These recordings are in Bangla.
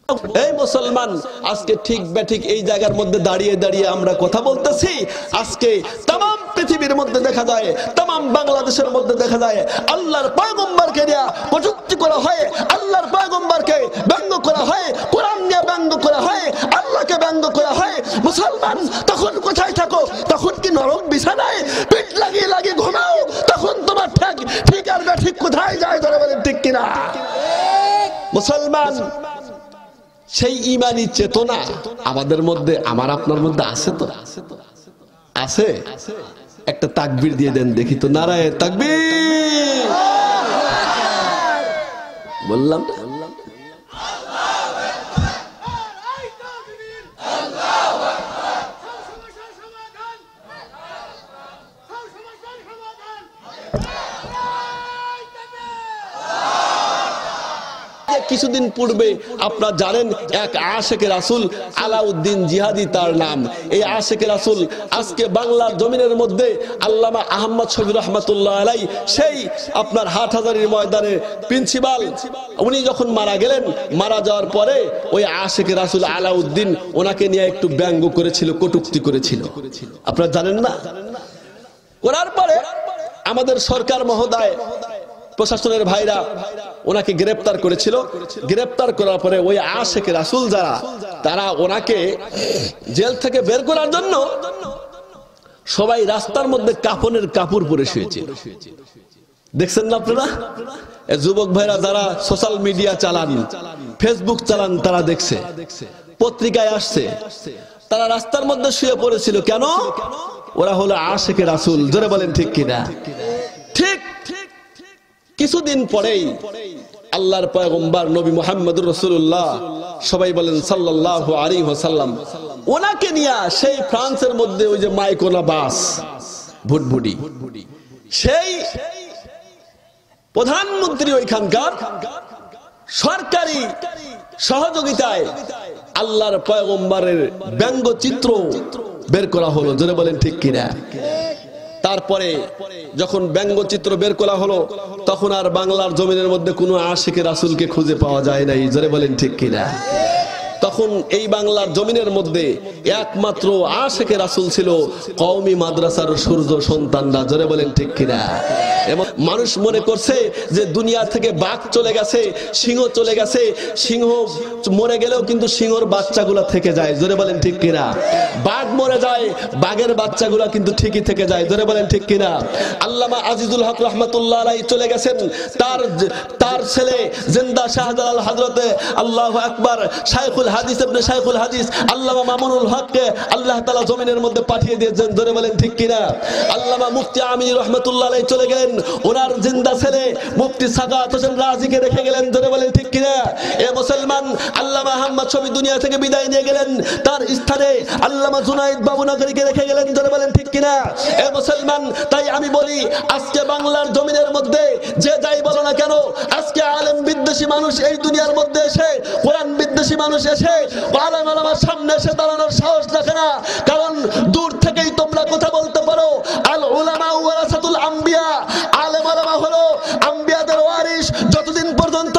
এই মুসলমান, আজকে ঠিক বেঠিক এই জায়গার মধ্যে দাঁড়িয়ে দাঁড়িয়ে আমরা কথা বলতেছি। আজকে তাম পৃথিবীর মধ্যে দেখা যায়, তাম বাংলাদেশের মধ্যে দেখা যায় আল্লাহর পয়গম্বরকে নিয়ে কটূক্তি করা হয়, আল্লাহর পয়গম্বরকে ব্যঙ্গ করা হয়, কোরআন নিয়ে ব্যঙ্গ করা হয়, আল্লাহকে ব্যঙ্গ করা হয়। মুসলমান, তখন কোথায় থাকো? তখন কি নরক বিছানায় পিঠ লাগিয়ে লাগিয়ে ঘুমাও? তখন তোমার ঠিক আর বেঠিক কোথায় যায়? ধরে বলেন ঠিক কিনা? মুসলমান, সেই ঈমানী চেতনা আমাদের মধ্যে, আমার আপনার মধ্যে আছে তো? আছে? একটা তাকবীর দিয়ে দেন দেখি তো। নারায়ে তাকবীর। বললাম না? কিছুদিন পূর্বে আপনারা জানেন, এক আশেকে রাসূল আলাউদ্দিন জিহাদি তার নাম। এই আশেকে রাসূল আজকে বাংলার জমিনের মধ্যে আল্লামা আহমদ শফি রহমাতুল্লাহ আলাই, সেই আপনার হাটহাজারীর ময়দানের প্রিন্সিপাল, উনি যখন মারা গেলেন, মারা যাওয়ার পরে ওই আশেকে রাসূল আলাউদ্দিন ওনাকে নিয়ে একটু ব্যঙ্গ করেছিল, কটূক্তি করেছিল। আপনারা জানেন না? করার পরে আমাদের সরকার মহোদয়, প্রশাসনের ভাইরা ওনাকে গ্রেফতার করেছিল। গ্রেফতার করার পরে ওই আশেকে রাসূল যারা, তারা ওনাকে জেল থেকে বের করার জন্য সবাই রাস্তার মধ্যে কাফনের কাপড় পরে শুয়েছিল। দেখছেন না আপনারা? যুবক ভাইরা যারা সোশ্যাল মিডিয়া চালান, ফেসবুক চালান, তারা দেখছে, পত্রিকায় আসছে, তারা রাস্তার মধ্যে শুয়ে পড়েছিল। কেন? ওরা হলো আশেকে রাসূল। জোরে বলেন ঠিক কিনা? ঠিক কিছুদিন পরেই আল্লাহর পয়গম্বর নবী মুহাম্মদুর রাসূলুল্লাহ, সবাই বলেন সাল্লাল্লাহু আলাইহি ওয়াসাল্লাম, ওনাকে নিয়ে সেই ফ্রান্সের মধ্যে ওই যে মাইকোনা বাস ভুটভুটি, সেই প্রধানমন্ত্রী ওইখানকার সরকারি সহযোগিতায় আল্লাহর পয়গম্বরের ব্যঙ্গচিত্র বের করা হলো। জোরে বলেন ঠিক কিনা? তারপরে যখন ব্যঙ্গচিত্র বের করা হলো, তখন আর বাংলার জমিনের মধ্যে কোনো আশিকে রাসূলকে খুঁজে পাওয়া যায় নাই। জোরে বলেন ঠিক কিনা? তখন এই বাংলার জমিনের মধ্যে একমাত্র আশিকে রাসূল ছিল কওমি মাদ্রাসার সূর্য সন্তানরা। জোরে বলেন ঠিক কিনা? এবং মানুষ মনে করছে যে দুনিয়া থেকে বাঘ চলে গেছে, সিংহ চলে গেছে, সিংহ মরে গেলেও কিন্তু সিংহর বাচ্চাগুলো থেকে যায়। জোরে বলেন ঠিক কিনা? বাঘ মরে যায়, বাঘের বাচ্চাগুলো কিন্তু ঠিকই থেকে যায়। জোরে বলেন ঠিক কিনা? আল্লামা আজিজুল হক রহমাতুল্লাহ আলাইহি চলে গেছেন, তার ছেলে জিন্দা শাহজালাল হযরতে আল্লাহু আকবার শাইখুল হাদিস ইবনে শাইখুল হাদিস আল্লামা মামুনুল হককে আল্লাহ তাআলা জমিনের মধ্যে পাঠিয়ে দিয়েছেন। জোরে বলেন ঠিক কিনা? আল্লামা মুফতি আমিনী রহমাতুল্লাহ আলাইহি চলে গেলেন, ওনার জিন্দা ছেলে মুফতি সাদাত হোসেন রাজিকে রেখে গেলেন। জোরে বলেন ঠিক কিনা? এ মুসলমান, আল্লামা আহমদ শফি দুনিয়া থেকে বিদায় নিয়ে গেলেন, তার স্থানে আল্লামা জুনাইদ বাবুনগরীকে রেখে গেলেন। জোরে বলেন ঠিক কিনা? এ মুসলমান, তাই আমি বলি, আজকে বাংলার জমিনের মধ্যে যে যাই বলো না কেন, আজকে আলেম বিদ্বেষী মানুষ এই দুনিয়ার মধ্যে এসে, কোরআন বিদ্বেষী মানুষ এসে আলেম ওলামার সামনে এসে দাঁড়ানোর সাহস রাখে না। কারণ দূর থেকেই তোমরা কথা বলতে পারো, আল উলামা ওয়ারাসাতুল আম্বিয়া, আলেম ওলামা হলো আম্বিয়াদের ওয়ারিস। যতদিন পর্যন্ত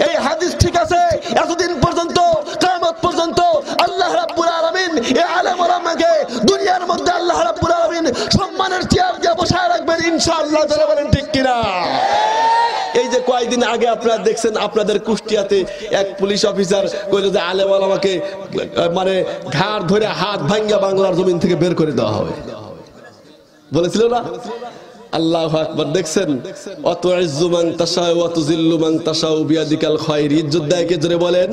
এই হাদিস ঠিক আছে, এতদিন পর্যন্ত, কিয়ামত পর্যন্ত আল্লাহ রাব্বুল আলামিন এই আলেম ওলামাকে দুনিয়ার মধ্যে আল্লাহ রাব্বুল আলামিন সম্মানের চেয়ার দিয়ে বসায় রাখবেন ইনশাআল্লাহ। যারা বলেন ঠিক কিনা? এই যে কয়েকদিন আগে আপনারা দেখছেন, আপনাদের কুষ্টিয়াতে এক পুলিশ অফিসার কইল যে আলেম ওলামাকে মানে ঘাড় ধরে হাত ভাঙ্গা বাংলার জমিন থেকে বের করে দেওয়া হবে, বলেছিল না? আল্লাহু আকবার। দেখছেন, অত ইজ্জু মান তাশাউ ওয়া তুযিল্লু মান তাশাউ বিয়াদিকাল খায়র। ইজ্জত দেয় কে? জোরে বলেন,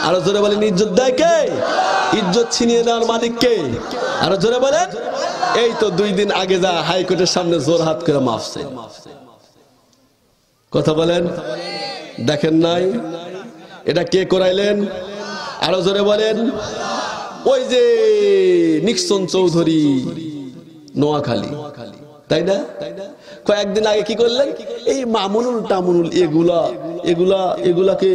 আরো জোরে বলেন। ইজ্জত দেয় কে? ইজ্জত ছিনিয়ে নেওয়ার মালিক কে? আরো জোরে বলেন। এই তো 2 দিন আগে যা হাইকোর্টের সামনে জোর হাত করে মাফ চাই, কথা বলেন, দেখেন নাই? এটা কে করাইলেন? আরো জোরে বলেন। ওই যে নিক্সন চৌধুরী, নোয়াখালী, তাই না? কয়েকদিন আগে কি করলেন? এই মামুনুল টামুনুল এগুলাকে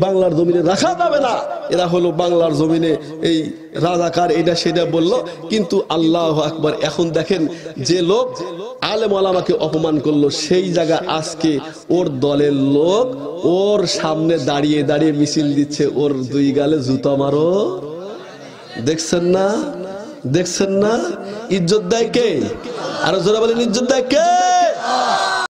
বাংলার জমিনে রাখা যাবে না, এরা হলো বাংলার জমিনে এই রাজাকার, এটা সেটা বলল। কিন্তু আল্লাহু আকবার, এখন দেখেন যে লোক আলেম ওলামাকে অপমান করলো, সেই জায়গা আজকে ওর দলের লোক ওর সামনে দাঁড়িয়ে দাঁড়িয়ে মিছিল দিচ্ছে, ওর দুই গালে জুতা মারো। দেখছেন না, দেখছেন না? ইজ্জত দেয় কে? আরো জোরে বলেন, ইজ্জত দেয় কে?